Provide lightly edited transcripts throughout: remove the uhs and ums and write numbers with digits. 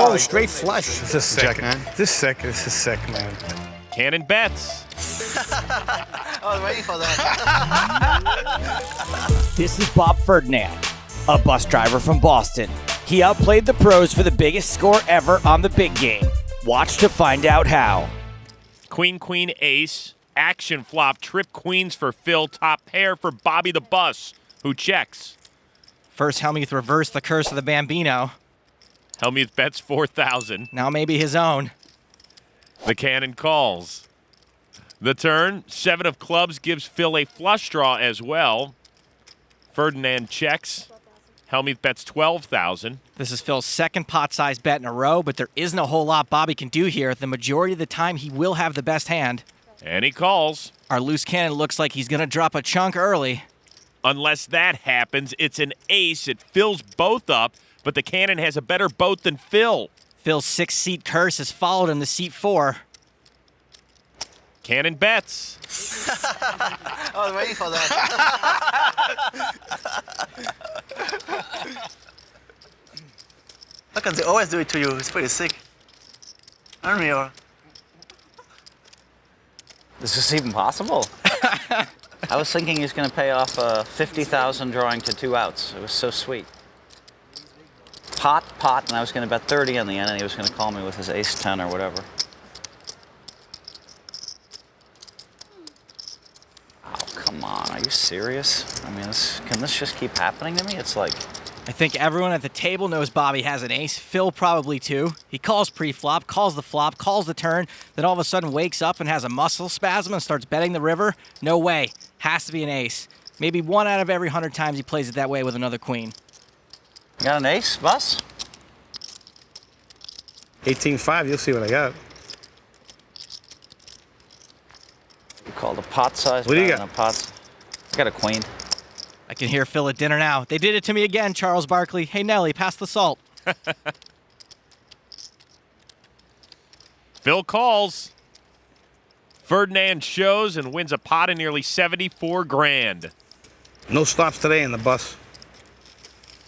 Oh, straight flush. This is sick. Check, man. This is sick, man. Cannon bets. I was waiting for that. This is Bob Ferdinand, a bus driver from Boston. He outplayed the pros for the biggest score ever on the big game. Watch to find out how. Queen, queen, ace. Action flop. Trip queens for Phil. Top pair for Bobby the Bus, who checks. First, Hellmuth reversed the curse of the Bambino. Hellmuth bets 4,000. Now maybe his own. The cannon calls. The turn, 7 of clubs gives Phil a flush draw as well. Ferdinand checks. Hellmuth bets 12,000. This is Phil's second pot-sized bet in a row, but there isn't a whole lot Bobby can do here. The majority of the time, he will have the best hand. And he calls. Our loose cannon looks like he's going to drop a chunk early. Unless that happens, it's an ace. It fills both up, but the cannon has a better boat than Phil. Phil's 6-seat curse has followed him to seat 4. Cannon bets. I was waiting for that. How can they always do it to you? It's pretty sick. Unreal. Is this even possible? I was thinking he was going to pay off 50,000 drawing to 2 outs. It was so sweet. Pot, and I was going to bet 30 in the end, and he was going to call me with his ace-10 or whatever. Oh, come on. Are you serious? I mean, can this just keep happening to me? It's like... I think everyone at the table knows Bobby has an ace. Phil probably too. He calls pre-flop, calls the flop, calls the turn, then all of a sudden wakes up and has a muscle spasm and starts betting the river. No way. Has to be an ace. Maybe 1 out of every 100 times he plays it that way with another queen. You got an ace, Bus? 18-5, you'll see what I got. You called a pot-sized What do you bet got? and a pot... I got a queen. I can hear Phil at dinner now. They did it to me again, Charles Barkley. Hey, Nelly, pass the salt. Phil calls. Ferdinand shows and wins a pot of nearly 74 grand. No stops today in the bus.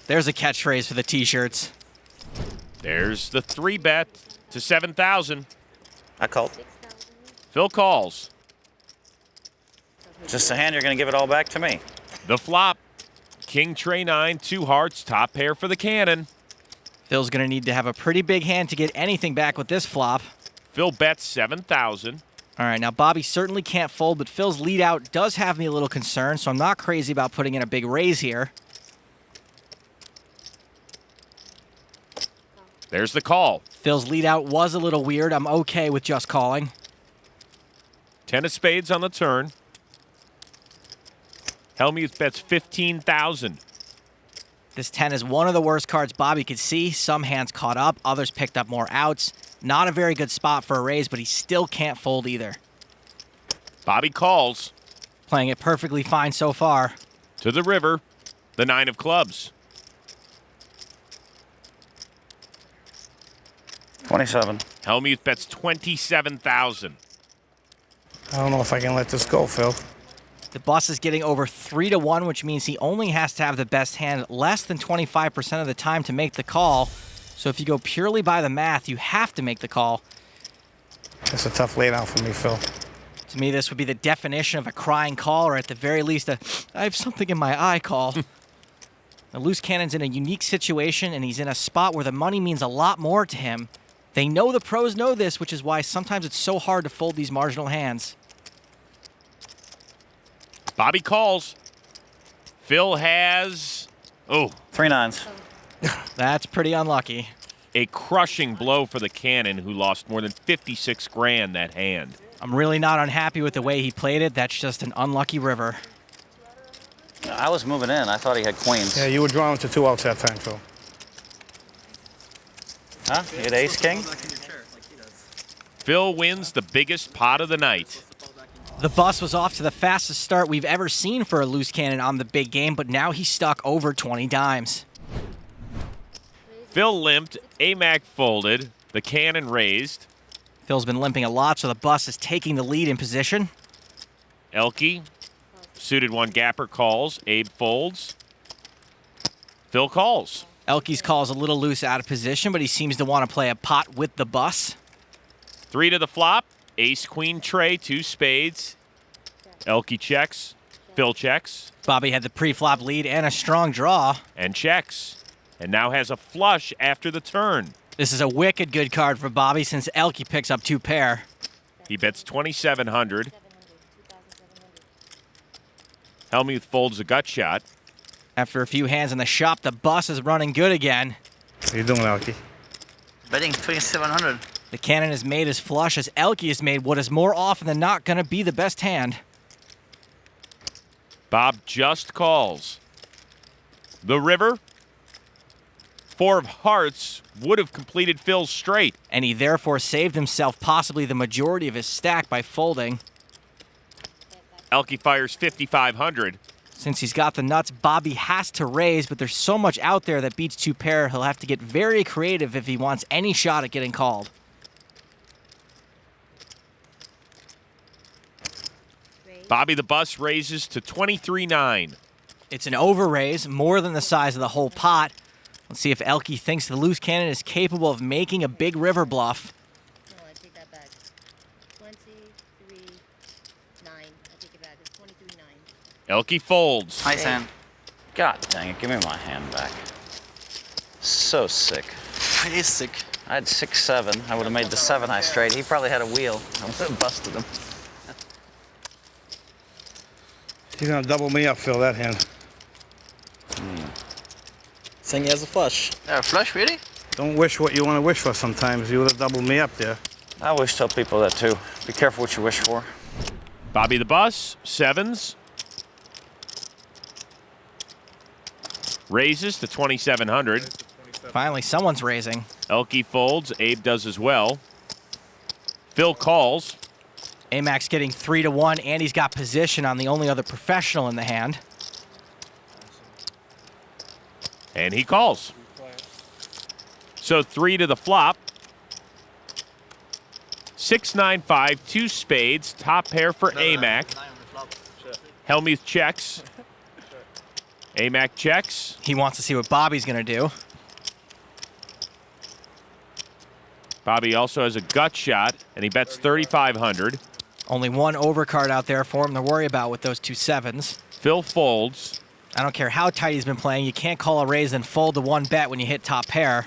There's a catchphrase for the T-shirts. There's the 3-bet to 7,000. I called. Phil calls. Just a hand, you're going to give it all back to me. The flop. King, tray 9, 2 hearts, top pair for the cannon. Phil's going to need to have a pretty big hand to get anything back with this flop. Phil bets 7,000. All right, now Bobby certainly can't fold, but Phil's lead out does have me a little concerned, so I'm not crazy about putting in a big raise here. There's the call. Phil's lead out was a little weird. I'm okay with just calling. 10 of spades on the turn. Hellmuth bets 15,000. This 10 is one of the worst cards Bobby could see. Some hands caught up, others picked up more outs. Not a very good spot for a raise, but he still can't fold either. Bobby calls. Playing it perfectly fine so far. To the river, the 9 of clubs. 27. Hellmuth bets 27,000. I don't know if I can let this go, Phil. The bus is getting over 3-1, which means he only has to have the best hand less than 25% of the time to make the call. So if you go purely by the math, you have to make the call. That's a tough laydown for me, Phil. To me, this would be the definition of a crying call, or at the very least, I have something in my eye call. The loose cannon's in a unique situation, and he's in a spot where the money means a lot more to him. They know the pros know this, which is why sometimes it's so hard to fold these marginal hands. Bobby calls. Phil has... 3 nines. That's pretty unlucky. A crushing blow for the cannon, who lost more than 56 grand that hand. I'm really not unhappy with the way he played it. That's just an unlucky river. I was moving in. I thought he had queens. Yeah, you were drawing to 2 outs that time, Phil. Huh? You had ace-king? Phil wins the biggest pot of the night. The bus was off to the fastest start we've ever seen for a loose cannon on the big game, but now he's stuck over 20 dimes. Phil limped, AMAC folded, the cannon raised. Phil's been limping a lot, so the bus is taking the lead in position. Elke, suited 1 gapper calls, Abe folds. Phil calls. Elke's call is a little loose out of position, but he seems to want to play a pot with the bus. 3 to the flop. Ace, queen, tray, 2 spades. Elke checks. Phil checks. Bobby had the pre-flop lead and a strong draw. And checks. And now has a flush after the turn. This is a wicked good card for Bobby since Elke picks up 2 pair. He bets 2,700. Hellmuth folds a gut shot. After a few hands in the shop, the bus is running good again. What are you doing, Elke? Betting 2,700. The cannon has made his flush as Elke has made what is more often than not going to be the best hand. Bob just calls. The river. 4 of hearts would have completed Phil's straight. And he therefore saved himself possibly the majority of his stack by folding. Elke fires 5,500. Since he's got the nuts, Bobby has to raise, but there's so much out there that beats 2 pair, he'll have to get very creative if he wants any shot at getting called. Bobby the Bus raises to 23-9. It's an over-raise, more than the size of the whole pot. Let's see if Elke thinks the loose cannon is capable of making a big river bluff. No, I take that back. 23-9. I take it back. It's 23-9. Elke folds. Nice hand. God dang it, give me my hand back. So sick. He is sick. I had 6-7. I would have made the 7-high straight. He probably had a wheel. I would have busted him. He's gonna double me up, Phil, that hand. Saying he has a flush. Flush, really? Don't wish what you want to wish for sometimes. You would have doubled me up there. I always tell people that too. Be careful what you wish for. Bobby the Bus, 7s. Raises to 2,700. Finally, someone's raising. Elke folds. Abe does as well. Phil calls. Amac's getting 3-1, and he's got position on the only other professional in the hand. And he calls. So 3 to the flop. 6-9-5, 2 spades. Top pair for Amac. Hellmuth checks. Amac checks. He wants to see what Bobby's going to do. Bobby also has a gut shot, and he bets 3,500. Only one overcard out there for him to worry about with those 2 7s. Phil folds. I don't care how tight he's been playing. You can't call a raise and fold to 1 bet when you hit top pair.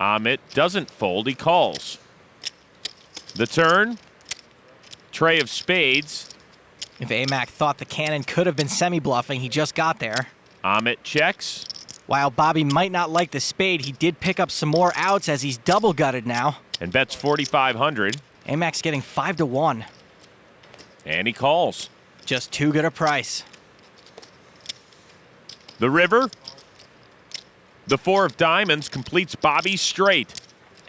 Amit doesn't fold. He calls. The turn. Tray of spades. If Amac thought the cannon could have been semi-bluffing, he just got there. Amit checks. While Bobby might not like the spade, he did pick up some more outs as he's double-gutted now. And bets 4,500. Amac's getting 5-1. And he calls. Just too good a price. The river. The 4 of diamonds completes Bobby's straight.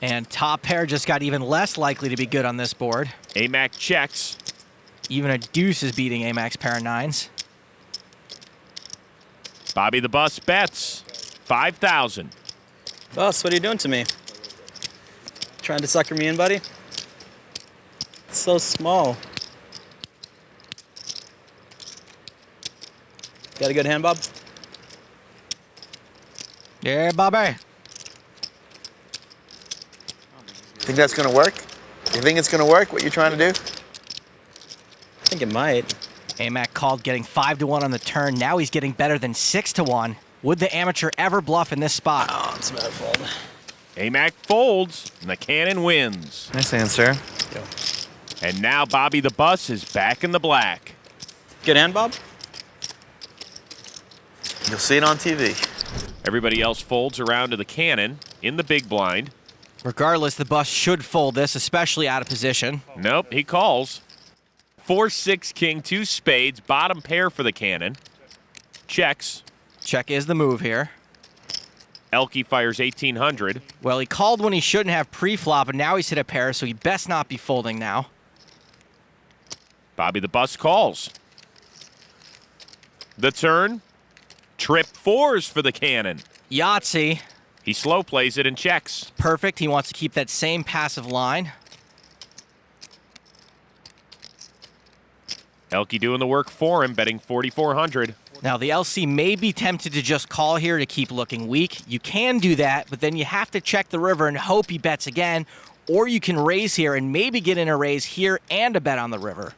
And top pair just got even less likely to be good on this board. Amac checks. Even a deuce is beating Amac's pair of 9s. Bobby the Bus bets 5,000. Boss, what are you doing to me? Trying to sucker me in, buddy? It's so small. Got a good hand, Bob? Yeah, Bobby. Think that's gonna work? You think it's gonna work, what you're trying to do? I think it might. Amac called getting 5-1 on the turn. Now he's getting better than 6-1. Would the amateur ever bluff in this spot? Oh, it's a bad fold. Amac folds, and the cannon wins. Nice answer. And now Bobby the Bus is back in the black. Good hand, Bob? You'll see it on TV. Everybody else folds around to the cannon in the big blind. Regardless, the Bus should fold this, especially out of position. Nope, he calls. 4-6 king, 2 spades, bottom pair for the cannon. Checks. Check is the move here. Elke fires 1,800. Well, he called when he shouldn't have pre-flop, and now he's hit a pair, so he best not be folding now. Bobby the Bus calls. The turn. Trip 4s for the cannon. Yahtzee. He slow plays it and checks. Perfect. He wants to keep that same passive line. Elke doing the work for him, betting 4,400. Now, the LC may be tempted to just call here to keep looking weak. You can do that, but then you have to check the river and hope he bets again, or you can raise here and maybe get in a raise here and a bet on the river.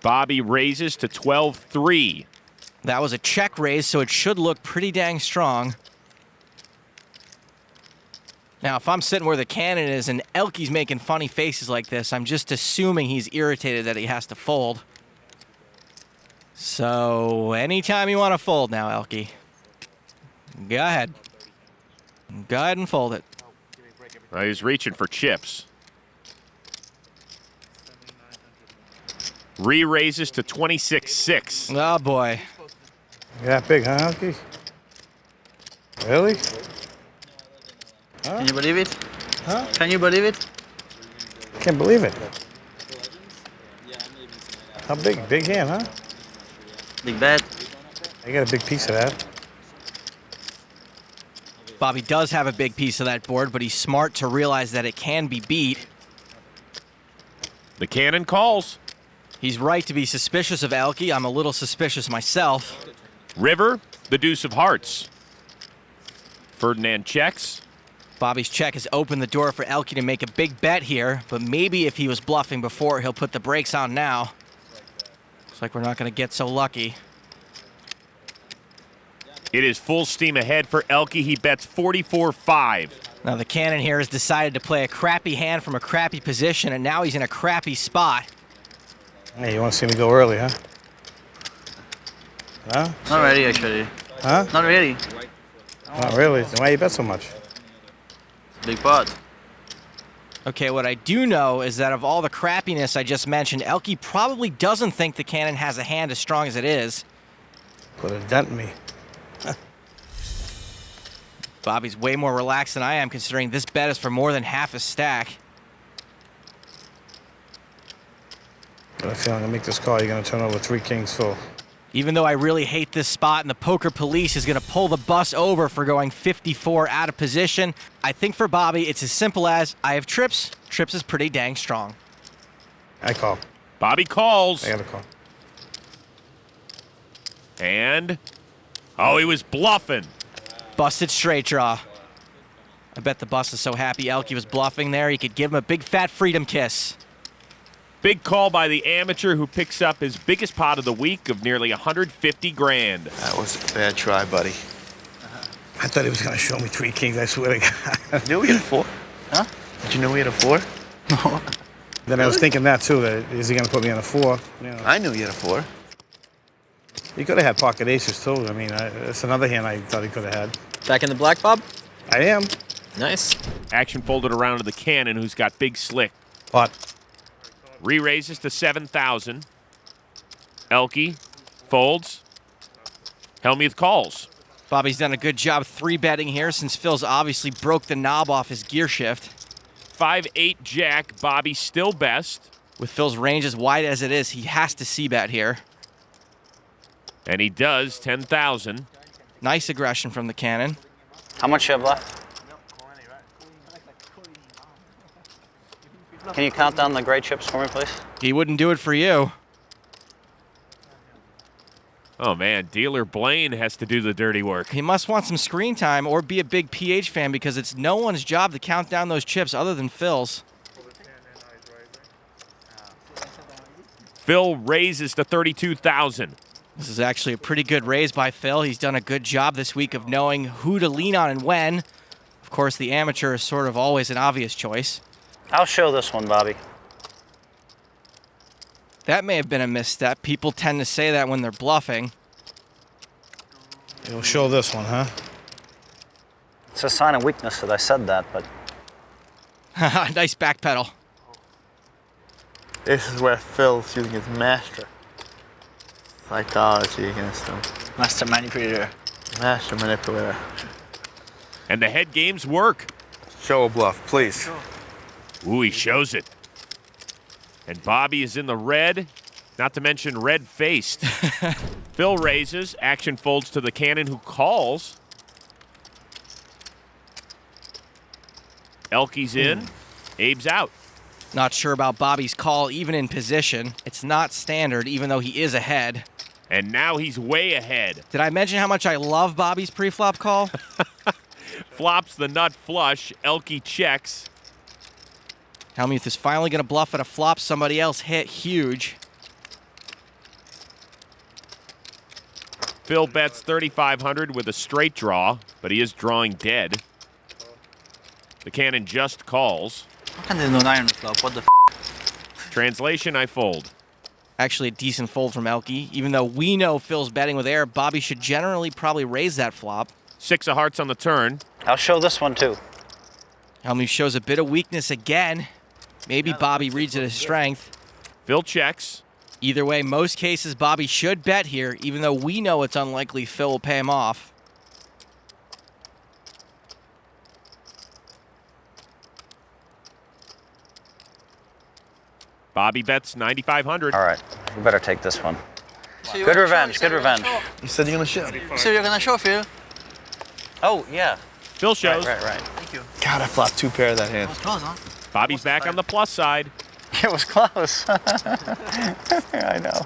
Bobby raises to 12-3. That was a check raise, so it should look pretty dang strong. Now, if I'm sitting where the cannon is and Elke's making funny faces like this, I'm just assuming he's irritated that he has to fold. So, anytime you want to fold now, Elke, go ahead. Go ahead and fold it. He's reaching for chips. Re-raises to 26-6. Oh, boy. Yeah, big, huh, Elke? Really? Huh? Can you believe it? Huh? Can you believe it? Can't believe it. How big? Big hand, huh? Big bet. I got a big piece of that. Bobby does have a big piece of that board, but he's smart to realize that it can be beat. The cannon calls. He's right to be suspicious of Elke. I'm a little suspicious myself. River, the deuce of hearts. Ferdinand checks. Bobby's check has opened the door for Elke to make a big bet here, but maybe if he was bluffing before, he'll put the brakes on now. Looks like we're not going to get so lucky. It is full steam ahead for Elke. He bets 44-5. Now the cannon here has decided to play a crappy hand from a crappy position, and now he's in a crappy spot. Hey, you want to see me go early, huh? Huh? Not ready, actually. Huh? Not ready. Not really. Then why you bet so much? Big pot. Okay, what I do know is that of all the crappiness I just mentioned, Elke probably doesn't think the cannon has a hand as strong as it is. Put a dent in me. Bobby's way more relaxed than I am, considering this bet is for more than half a stack. Got a feeling to make this call, you're going to turn over 3 kings full. Even though I really hate this spot and the poker police is going to pull the bus over for going 54 out of position, I think for Bobby it's as simple as, I have trips. Trips is pretty dang strong. I call. Bobby calls. I got to call. And, oh, he was bluffing. Busted straight draw. I bet the bus is so happy Elke was bluffing there, he could give him a big fat freedom kiss. Big call by the amateur who picks up his biggest pot of the week of nearly 150 grand. That was a bad try, buddy. I thought he was going to show me 3 kings, I swear to God. Did you know we had a 4? Huh? Did you know we had a 4? No. Then I was thinking that too, that is he going to put me on a 4? You know. I knew you had a 4. He could have had pocket aces too. I mean, that's another hand I thought he could have had. Back in the black, Bob? I am. Nice. Action folded around to the cannon who's got big slick. Pot. Re-raises to 7,000. Elke folds. Hellmuth calls. Bobby's done a good job 3-betting here since Phil's obviously broke the knob off his gear shift. 5-8 jack. Bobby still best. With Phil's range as wide as it is, he has to c-bet here. And he does 10,000. Nice aggression from the cannon. How much you have left? Can you count down the gray chips for me, please? He wouldn't do it for you. Oh, man. Dealer Blaine has to do the dirty work. He must want some screen time or be a big PH fan because it's no one's job to count down those chips other than Phil's. Phil raises to 32,000. This is actually a pretty good raise by Phil. He's done a good job this week of knowing who to lean on and when. Of course, the amateur is sort of always an obvious choice. I'll show this one, Bobby. That may have been a misstep. People tend to say that when they're bluffing. You'll show this one, huh? It's a sign of weakness that I said that, but Nice back pedal. This is where Phil's using his master psychology against him. Master manipulator. Master manipulator. And the head games work. Show a bluff, please. Ooh, he shows it. And Bobby is in the red, not to mention red-faced. Phil raises. Action folds to the cannon who calls. Elke's in. Abe's out. Not sure about Bobby's call, even in position. It's not standard, even though he is ahead. And now he's way ahead. Did I mention how much I love Bobby's pre-flop call? Flops the nut flush. Elke checks. Hellmuth is finally going to bluff at a flop somebody else hit huge. Phil bets 3,500 with a straight draw, but he is drawing dead. The cannon just calls. How can they do 9 on the flop? What the Translation, I fold. Actually, a decent fold from Elke. Even though we know Phil's betting with air, Bobby should generally probably raise that flop. 6 of hearts on the turn. I'll show this one too. Hellmuth shows a bit of weakness again. Maybe Bobby reads it as strength. Phil checks. Either way, most cases Bobby should bet here, even though we know it's unlikely Phil will pay him off. Bobby bets 9,500. All right, we better take this one. Good revenge, good revenge. You said you're gonna show. So you're gonna show, Phil? Oh, yeah. Phil shows. Right. Thank you. God, I flopped 2 pair of that hand. Close, huh? Bobby's back on the plus side. It was close. I know.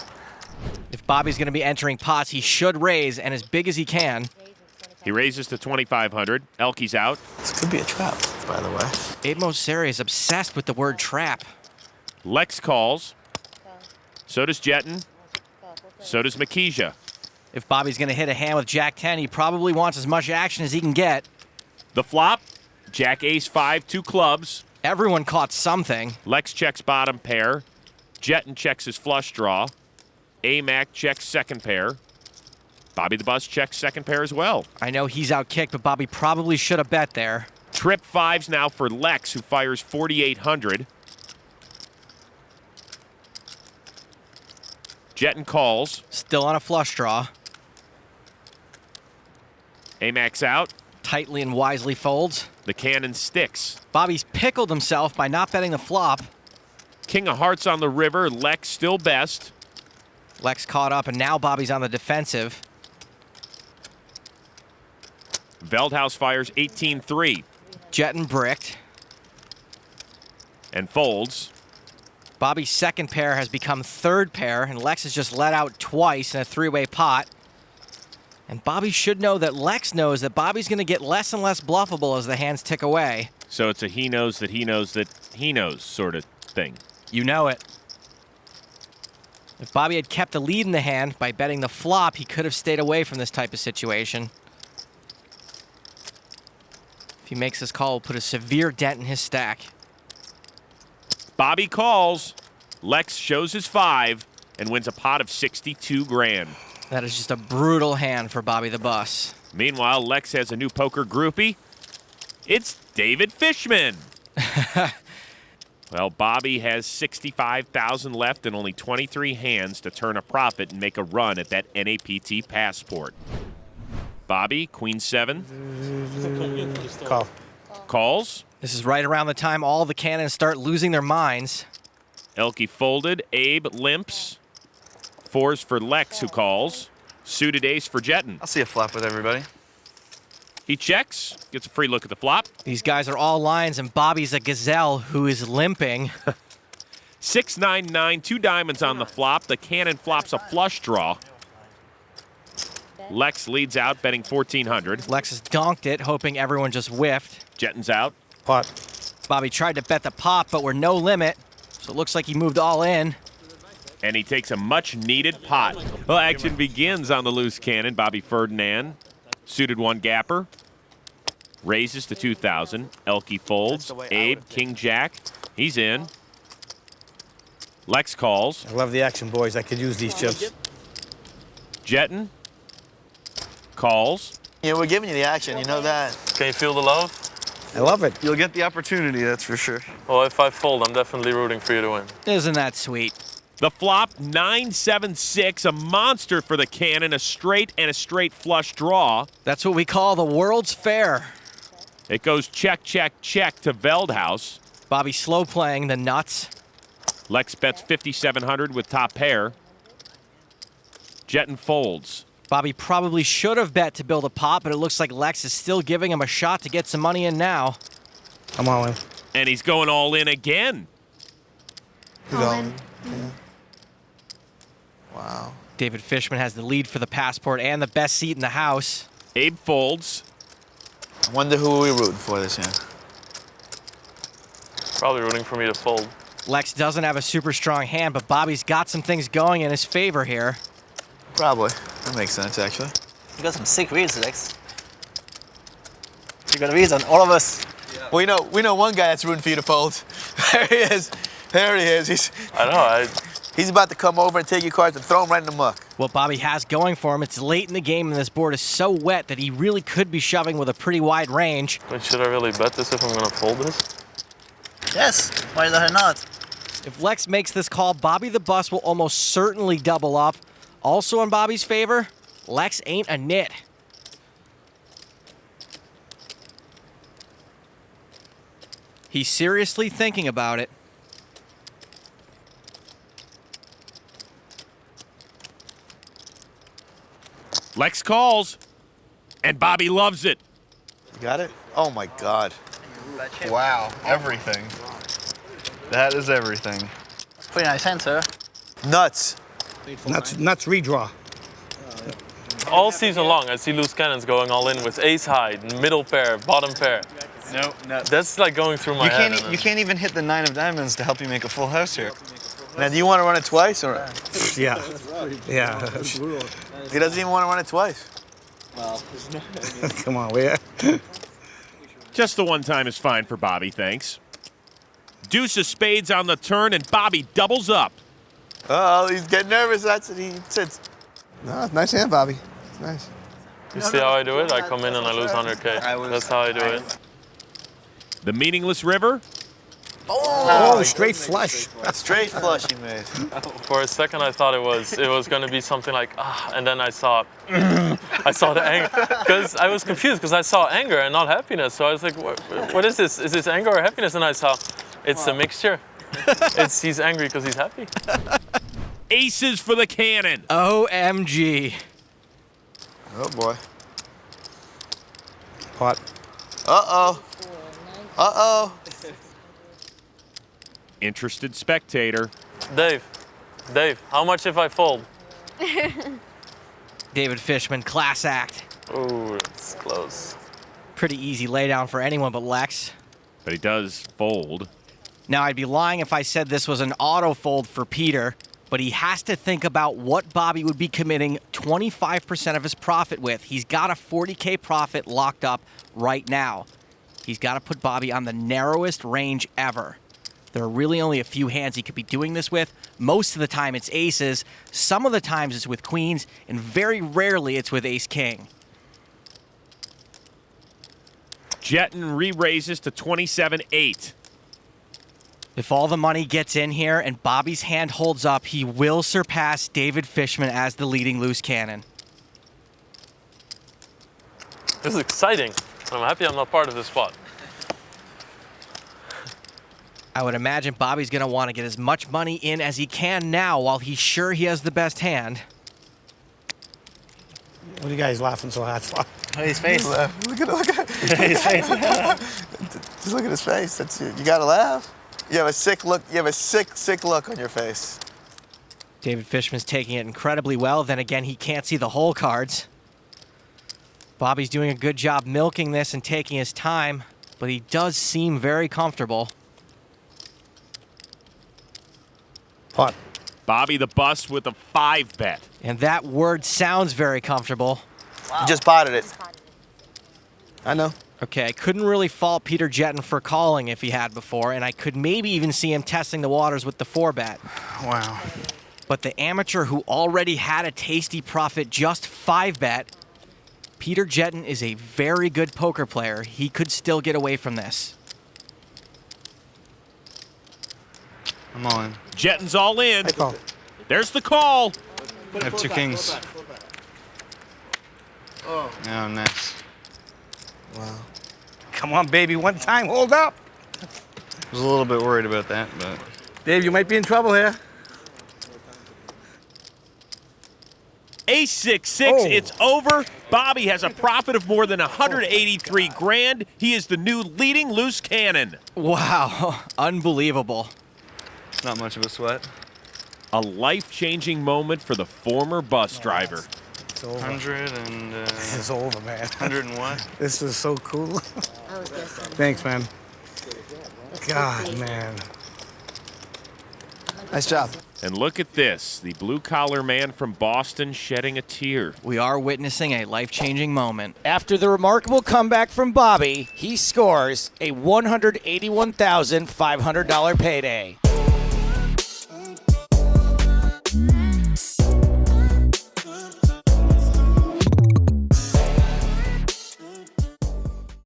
If Bobby's going to be entering pots, he should raise, and as big as he can. He raises to 2,500. Elke's out. This could be a trap, by the way. Abe Mosseri is obsessed with the word trap. Lex calls. So does Jetton. So does Makija. If Bobby's going to hit a hand with Jack-10, he probably wants as much action as he can get. The flop, Jack Ace-5, 2 clubs. Everyone caught something. Lex checks bottom pair. Jetton checks his flush draw. Amac checks second pair. Bobby the Bus checks second pair as well. I know he's outkicked, but Bobby probably should have bet there. Trip 5s now for Lex, who fires 4,800. Jetton calls. Still on a flush draw. Amac's out. Tightly and wisely folds. The cannon sticks. Bobby's pickled himself by not betting the flop. King of hearts on the river. Lex still best. Lex caught up, and now Bobby's on the defensive. Veldhouse fires 18-3 Jetton bricked. and folds. Bobby's second pair has become third pair, and Lex has just let out twice in a 3-way pot. And Bobby should know that Lex knows that Bobby's going to get less and less bluffable as the hands tick away. So it's a he knows that he knows that he knows sort of thing. You know it. If Bobby had kept the lead in the hand by betting the flop, he could have stayed away from this type of situation. If he makes this call, it'll put a severe dent in his stack. Bobby calls. Lex shows his 5 and wins a pot of 62 grand. That is just a brutal hand for Bobby the Bus. Meanwhile, Lex has a new poker groupie. It's David Fishman. Well, Bobby has 65,000 left and only 23 hands to turn a profit and make a run at that NAPT passport. Bobby, Queen 7. Call. Calls. This is right around the time all the cannons start losing their minds. Elke folded. Abe limps. 4s for Lex, who calls. Suited ace for Jetton. I'll see a flop with everybody. He checks, gets a free look at the flop. These guys are all lines, and Bobby's a gazelle who is limping. 6-9-9, 2 diamonds on the flop. The cannon flops a flush draw. Lex leads out, betting 1,400. Lex has donked it, hoping everyone just whiffed. Jetton's out. Pot. Bobby tried to bet the pop, but we're no limit, so it looks like he moved all in. And he takes a much-needed pot. Well, action begins on the loose cannon. Bobby Ferdinand, suited 1 gapper. Raises to 2,000. Elke folds. Abe, King Jack. He's in. Lex calls. I love the action, boys. I could use these chips. Jetton calls. Yeah, we're giving you the action. You know that. Can you feel the love? I love it. You'll get the opportunity, that's for sure. Well, if I fold, I'm definitely rooting for you to win. Isn't that sweet? The flop, 9-7-6, a monster for the cannon, a straight and a straight flush draw. That's what we call the World's Fair. It goes check, check, check to Veldhouse. Bobby slow playing the nuts. Lex bets 5,700 with top pair. Jetton folds. Bobby probably should have bet to build a pot, but it looks like Lex is still giving him a shot to get some money in now. I'm all in. And he's going all in again. All in. Yeah. Wow. David Fishman has the lead for the passport and the best seat in the house. Abe folds. I wonder who we're rooting for this hand. Probably rooting for me to fold. Lex doesn't have a super strong hand, but Bobby's got some things going in his favor here. Probably. That makes sense, actually. You got some sick reads, Lex. You got reads on all of us. We know one guy that's rooting for you to fold. There he is. There he is. I know. He's about to come over and take your cards and throw them right in the muck. What Bobby has going for him, it's late in the game and this board is so wet that he really could be shoving with a pretty wide range. Wait, should I really bet this if I'm gonna fold this? Yes. Why the hell not? If Lex makes this call, Bobby the Bus will almost certainly double up. Also in Bobby's favor, Lex ain't a nit. He's seriously thinking about it. Lex calls, and Bobby loves it. You got it? Oh my God. Wow, everything. That is everything. Pretty nice hand, sir. Nuts. Nuts redraw. All season long, I see loose cannons going all in with ace high, middle pair, bottom pair. No, no. That's like going through my head. You can't even hit the 9 of diamonds to help you make a full house here. Now, do you want to run it twice or? Yeah. Yeah. He doesn't even want to run it twice. Come on, we. Just the one time is fine for Bobby, thanks. Deuce of spades on the turn, and Bobby doubles up. Oh, he's getting nervous. That's what he said. No, nice hand, Bobby. It's nice. You see how I do it? I come in and I lose 100K. That's how I do it. The meaningless river. Oh, straight flush. Straight flush he made. For a second, I thought it was going to be something like and then I saw the anger because I was confused because I saw anger and not happiness. So I was like, what is this? Is this anger or happiness? And I saw it's a mixture. He's angry because he's happy. Aces for the cannon. OMG. Oh boy. Pot. Uh-oh. Uh-oh. Interested spectator. Dave, how much if I fold? David Fishman, class act. Ooh, that's close. Pretty easy laydown for anyone but Lex. But he does fold. Now, I'd be lying if I said this was an auto fold for Peter, but he has to think about what Bobby would be committing 25% of his profit with. He's got a 40K profit locked up right now. He's got to put Bobby on the narrowest range ever. There are really only a few hands he could be doing this with. Most of the time it's aces, some of the times it's with queens, and very rarely it's with ace-king. Jetton re-raises to 27-8. If all the money gets in here and Bobby's hand holds up, he will surpass David Fishman as the leading loose cannon. This is exciting. I'm happy I'm not part of this spot. I would imagine Bobby's going to want to get as much money in as he can now while he's sure he has the best hand. What are you guys laughing so hard for? Look at his face. Look at His face. Just look at his face. That's it. You gotta laugh. You have a sick look. You have a sick look on your face. David Fishman's taking it incredibly well. Then again, he can't see the hole cards. Bobby's doing a good job milking this and taking his time, but he does seem very comfortable. Pot. Bobby the Bus with a 5-bet. And that word sounds very comfortable. You just potted it. I know. Okay, I couldn't really fault Peter Jetton for calling if he had before, and I could maybe even see him testing the waters with the 4-bet. Wow. But the amateur who already had a tasty profit just 5-bet, Peter Jetton is a very good poker player. He could still get away from this. I'm all in. Jetton's all in. I call. There's the call. I have 2 kings. Oh, nice. Wow. Come on, baby. One time. Hold up. I was a little bit worried about that, but... Dave, you might be in trouble here. Ace 6-6. Oh. It's over. Bobby has a profit of more than 183 grand. He is the new leading loose cannon. Wow, unbelievable. not much of a sweat. A life-changing moment for the former bus driver. It's over. 100 and This is over, man. 100 and what? This is so cool. I was guessing. Thanks, man. That's God, 50. man. Nice job. And look at this, the blue-collar man from Boston shedding a tear. We are witnessing a life-changing moment. After the remarkable comeback from Bobby, he scores a $181,500 payday.